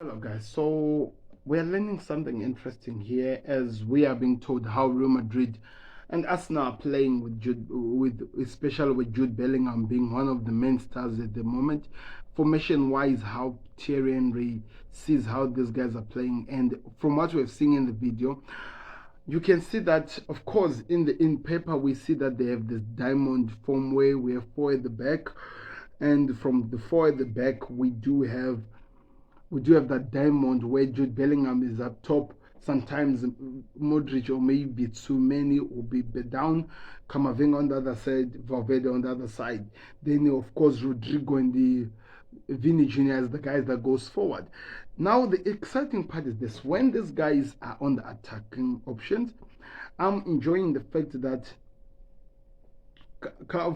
Hello guys, so we're learning something interesting here as we are being told how Real Madrid and Arsenal are playing with especially with Jude Bellingham being one of the main stars at the moment. Formation wise, how Thierry Henry sees how these guys are playing, and from what we've seen in the video, you can see that of course in paper we see that they have this diamond form where we have four at the back, and from the four at the back we do have that diamond where Jude Bellingham is up top. Sometimes Modric or maybe too many will be down. Camavinga on the other side, Valverde on the other side. Then of course Rodrigo and the Vini Jr. as the guys that goes forward. Now the exciting part is this: when these guys are on the attacking options, I'm enjoying the fact that,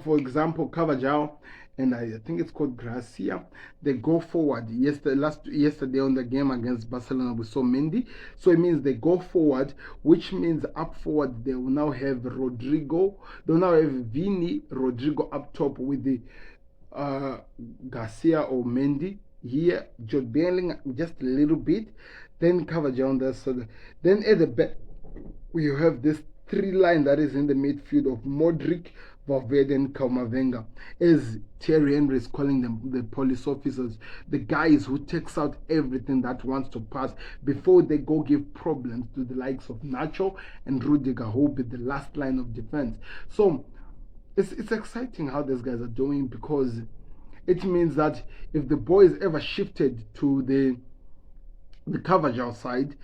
for example, Carvajal and I think it's called Gracia, they go forward. Yesterday on the game against Barcelona, we saw Mendy. So it means they go forward, which means up forward they will now have Rodrigo. They'll now have Vini, Rodrigo up top with the Garcia or Mendy here, Jude Bellingham just a little bit, then Carvajal on the side. Then at the back we have this three line that is in the midfield of Modric, Valverde, and Camavinga, as Thierry Henry is calling them, the police officers, the guys who takes out everything that wants to pass before they go give problems to the likes of Nacho and Rudiger, who will be the last line of defense. So it's exciting how these guys are doing, because it means that if the boys ever shifted to the Carvajal side,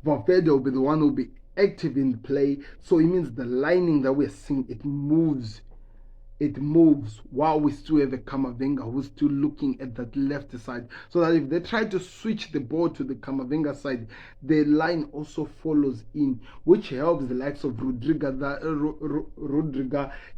Valverde will be the one who will be active in play. So it means the lining that we're seeing, it moves while we still have a Camavinga who's still looking at that left side, so that if they try to switch the ball to the Camavinga side, the line also follows in, which helps the likes of Rodrigo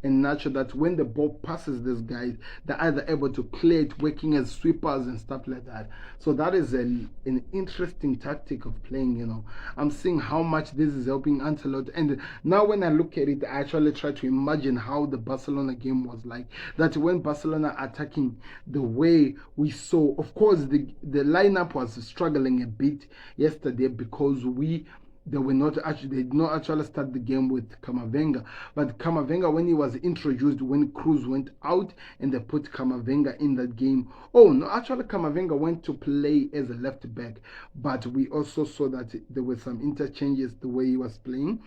and Nacho, that when the ball passes these guys, they're either able to clear it working as sweepers and stuff like that. So that is an interesting tactic of playing. I'm seeing how much this is helping Ancelotti, and now when I look at it, I actually try to imagine how the Barcelona game was like. That when Barcelona attacking the way we saw, of course the lineup was struggling a bit yesterday because they did not actually start the game with Camavinga. But Camavinga, when he was introduced, when Cruz went out and they put Camavinga in that game. Oh no, actually Camavinga went to play as a left back, but we also saw that there were some interchanges the way he was playing.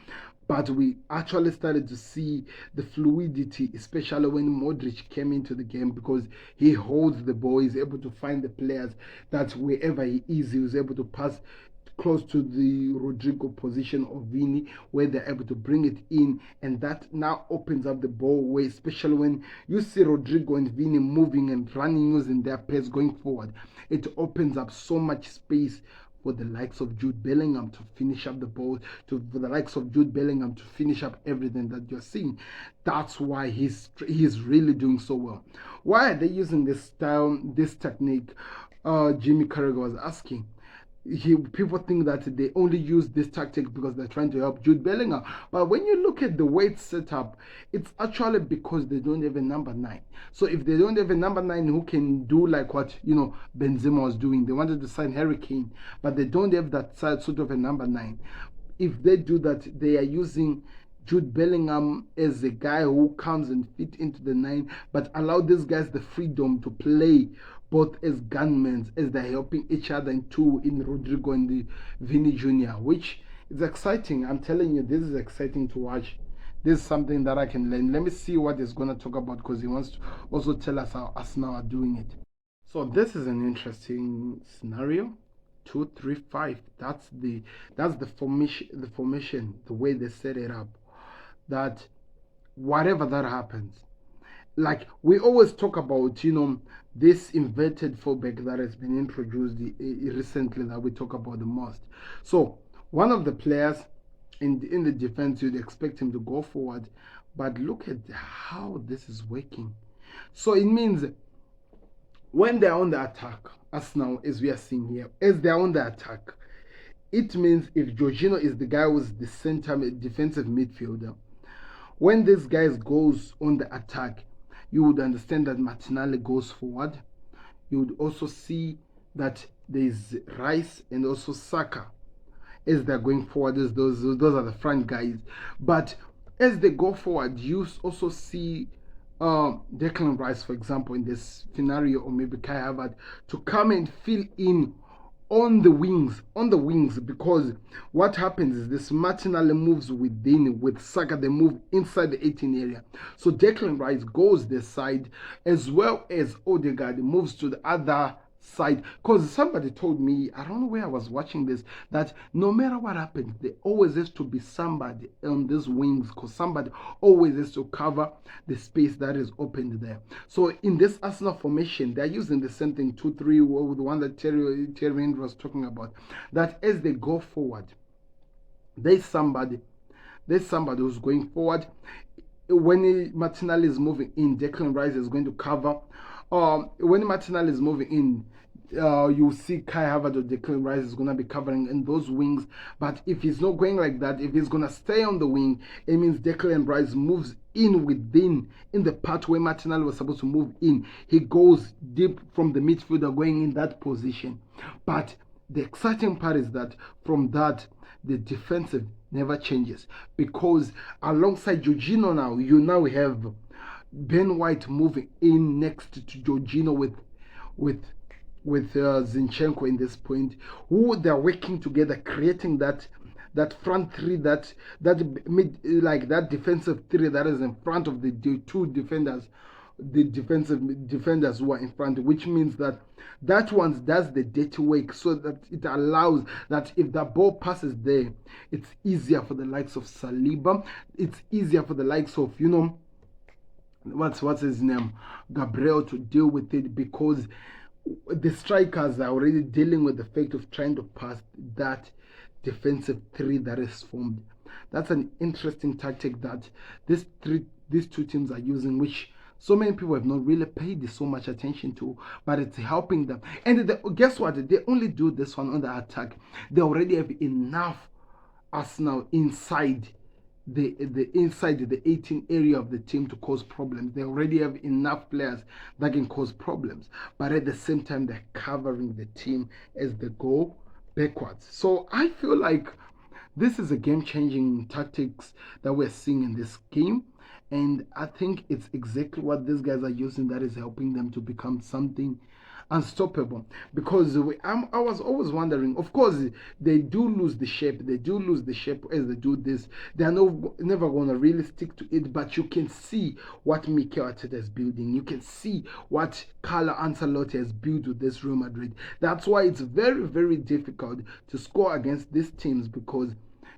But we actually started to see the fluidity, especially when Modric came into the game, because he holds the ball, he's able to find the players, that wherever he is, he was able to pass close to the Rodrigo position of Vini, where they're able to bring it in, and that now opens up the ball way, especially when you see Rodrigo and Vini moving and running, using their pace going forward. It opens up so much space for the likes of Jude Bellingham to finish up the ball, for the likes of Jude Bellingham to finish up everything that you're seeing. That's why he's really doing so well. Why are they using this style, this technique? Jimmy Carragher was asking. People think that they only use this tactic because they're trying to help Jude Bellingham. But when you look at the way it's set up, it's actually because they don't have a number 9. So if they don't have a number 9 who can do like what Benzema was doing, they wanted to sign Harry Kane, but they don't have that sort of a number 9. If they do that, they are using Jude Bellingham as a guy who comes and fit into the 9, but allow these guys the freedom to play both as gunmen, as they're helping each other in two, in Rodrigo and the Vini Jr., which is exciting. I'm telling you, this is exciting to watch. This is something that I can learn. Let me see what he's going to talk about, because he wants to also tell us how Arsenal are doing it. So this is an interesting scenario. 2-3-5. That's the formation, the way they set it up. That whatever that happens, like we always talk about, this inverted fullback that has been introduced recently, that we talk about the most. So one of the players in the defense, you'd expect him to go forward, but look at how this is working. So it means when they're on the attack, as now as we are seeing here, as they're on the attack, it means if Jorginho is the guy who's the center defensive midfielder, when this guy goes on the attack, you would understand that Martinelli goes forward. You would also see that there's Rice and also Saka as they're going forward. As those are the front guys, but as they go forward, you also see Declan Rice, for example, in this scenario, or maybe Kai Havertz, to come and fill in on the wings, because what happens is this Martinelli moves within with Saka, they move inside the 18 area. So Declan Rice goes this side, as well as Odegaard moves to the other side, because somebody told me, I don't know where I was watching this, that no matter what happens, there always has to be somebody on these wings, because somebody always has to cover the space that is opened there. So in this Arsenal formation, they're using the same thing, 2-3, the one that Terry was talking about, that as they go forward, there's somebody who's going forward. When Martinelli is moving in, Declan Rice is going to cover. When Martinelli is moving in, you see Kai Havertz or Declan Rice is going to be covering in those wings. But if he's not going like that, if he's going to stay on the wing, it means Declan Rice moves in the part where Martinelli was supposed to move in. He goes deep from the midfielder going in that position. But the exciting part is that from that, the defensive never changes, because alongside Jorginho now, you now have Ben White moving in next to Jorginho with Zinchenko in this point, who they're working together, creating that front three, that mid, like that defensive three that is in front of the two defenders, the defensive defenders who are in front, which means that one does the dirty work, so that it allows that if the ball passes there, it's easier for the likes of Saliba, it's easier for the likes of, what's his name, Gabriel, to deal with it, because the strikers are already dealing with the fact of trying to pass that defensive three that is formed. That's an interesting tactic that these two teams are using, which so many people have not really paid so much attention to, but it's helping them. And guess what? They only do this one on the attack. They already have enough Arsenal inside the 18 area of the team to cause problems. They already have enough players that can cause problems, but at the same time, they're covering the team as they go backwards. So I feel like this is a game-changing tactics that we're seeing in this game. And I think it's exactly what these guys are using that is helping them to become something unstoppable. Because I was always wondering, of course, they do lose the shape. They do lose the shape as they do this. They're never going to really stick to it. But you can see what Mikel Arteta is building. You can see what Carlo Ancelotti has built with this Real Madrid. That's why it's very, very difficult to score against these teams, because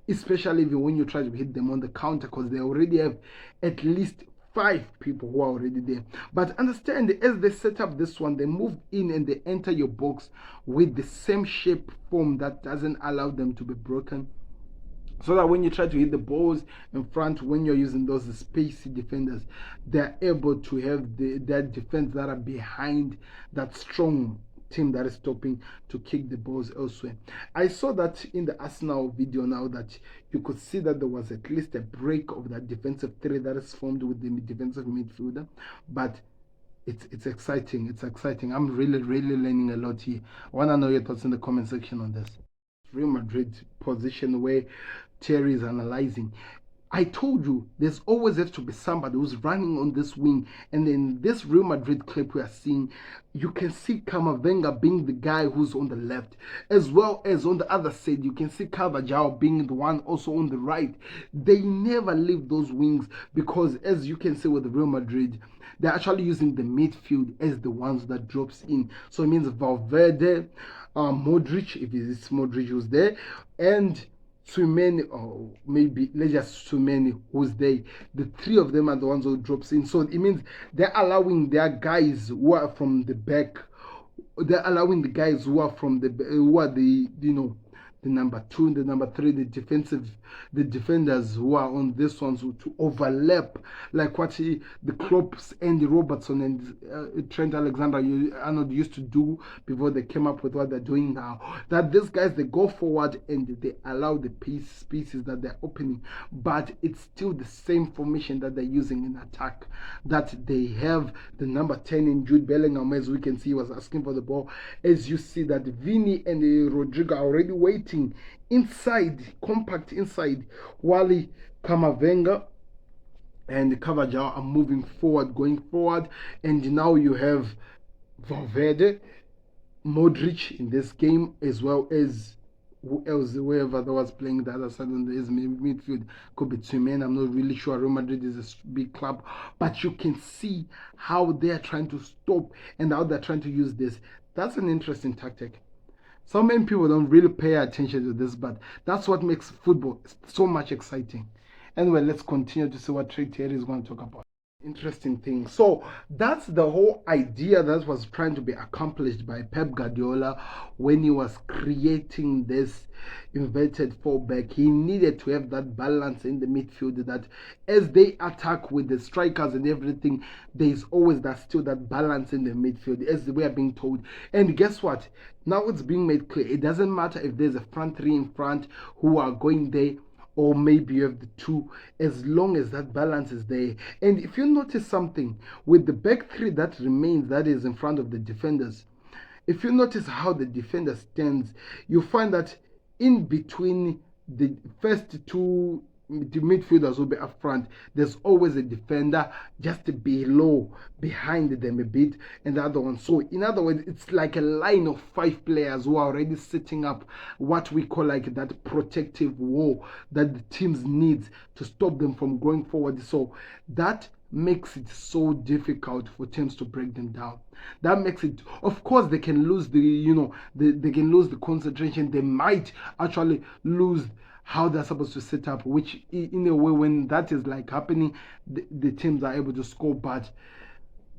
especially when you try to hit them on the counter, because they already have at least 5 people who are already there. But understand, as they set up this one, they move in and they enter your box with the same shape form that doesn't allow them to be broken, so that when you try to hit the balls in front, when you're using those spacey defenders, they're able to have that defense that are behind that strong team that is stopping to kick the balls elsewhere. I saw that in the Arsenal video now, that you could see that there was at least a break of that defensive three that is formed with the defensive midfielder. But it's exciting. It's exciting. I'm really, really learning a lot here. I want to know your thoughts in the comment section on this. Real Madrid position where Thierry is analyzing. I told you, there's always has to be somebody who's running on this wing. And in this Real Madrid clip we are seeing, you can see Camavinga being the guy who's on the left, as well as on the other side, you can see Carvajal being the one also on the right. They never leave those wings, because as you can see with the Real Madrid, they're actually using the midfield as the ones that drops in. So it means Valverde, Modric, if it's Modric who's there, and Tchouameni, or maybe let's just Tchouameni who's there. The 3 of them are the ones who drops in. So it means they're allowing their guys who are from the back. They're allowing the guys who are from the the number 2 and the number 3, the defenders who are on this ones to overlap, like what the Klopp's Andy Robertson and Trent Alexander-Arnold used to do before they came up with what they're doing now. That these guys, they go forward and they allow the spaces that they're opening, but it's still the same formation that they're using in attack. That they have the number 10 in Jude Bellingham, as we can see, was asking for the ball. As you see that Vini and Rodrigo are already waiting inside, compact inside, while Kamavinga and Cavajal are moving forward, going forward. And now you have Valverde, Modric in this game, as well as who else, whoever that was playing the other side on the midfield. Could be two men, I'm not really sure. Real Madrid is a big club, but you can see how they're trying to stop and how they're trying to use this. That's an interesting tactic. So many people don't really pay attention to this, but that's what makes football so much exciting. Anyway, let's continue to see what Trey Terry is going to talk about. Interesting thing. So that's the whole idea that was trying to be accomplished by Pep Guardiola when he was creating this inverted fullback. He needed to have that balance in the midfield, that as they attack with the strikers and everything, there's always still that balance in the midfield, as we are being told. And guess what? Now it's being made clear. It doesn't matter if there's a front three in front who are going there, or maybe you have the two, as long as that balance is there. And if you notice something with the back three that remains, that is in front of the defenders, if you notice how the defender stands, you find that in between the first two, the midfielders will be up front, there's always a defender just below, behind them a bit, and the other one. So in other words, it's like a line of 5 players who are already setting up what we call like that protective wall that the teams need to stop them from going forward. So that makes it so difficult for teams to break them down. That makes it, of course, they can lose they can lose the concentration. They might actually lose how they're supposed to set up, which in a way, when that is like happening, the teams are able to score. But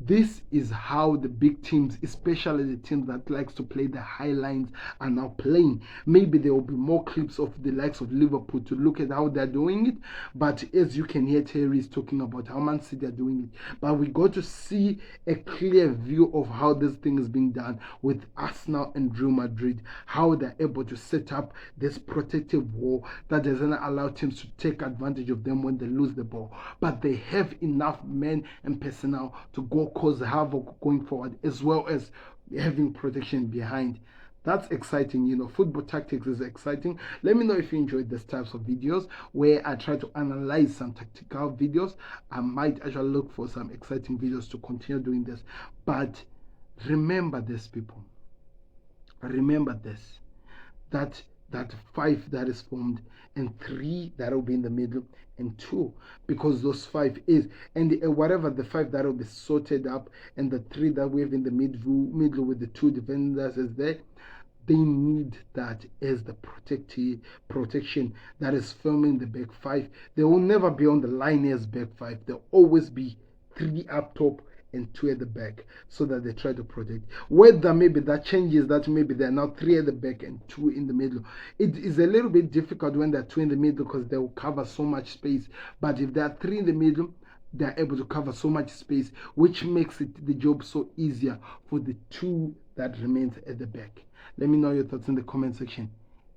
this is how the big teams, especially the teams that likes to play the high lines, are now playing. Maybe there will be more clips of the likes of Liverpool to look at how they're doing it. But as you can hear, Terry is talking about how Man City are doing it. But we got to see a clear view of how this thing is being done with Arsenal and Real Madrid, how they're able to set up this protective wall that doesn't allow teams to take advantage of them when they lose the ball. But they have enough men and personnel to go cause havoc going forward, as well as having protection behind. That's exciting. Football tactics is exciting. Let me know if you enjoyed these types of videos where I try to analyze some tactical videos. I might actually look for some exciting videos to continue doing this. But remember this, people. Remember this. That 5 that is formed, and 3 that will be in the middle, and 2, because those 5 is, and whatever the 5 that will be sorted up, and the 3 that we have in the middle with the 2 defenders is there. They need that as the protection that is forming the back 5. They will never be on the line as back 5. They'll always be 3 up top and 2 at the back, so that they try to protect. Whether maybe that changes, that maybe they're now 3 at the back and 2 in the middle. It is a little bit difficult when they're 2 in the middle, because they will cover so much space. But if they're 3 in the middle, they're able to cover so much space, which makes it the job so easier for the 2 that remains at the back. Let me know your thoughts in the comment section.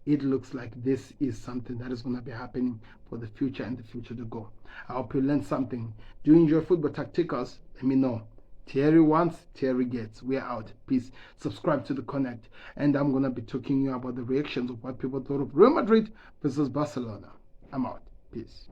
It looks like this is something that is going to be happening for the future and the future to go. I hope you learned something. Do you enjoy football tacticals? Let me know. Thierry wants, Thierry gets. We're out. Peace. Subscribe to the Connect. And I'm going to be talking to you about the reactions of what people thought of Real Madrid versus Barcelona. I'm out. Peace.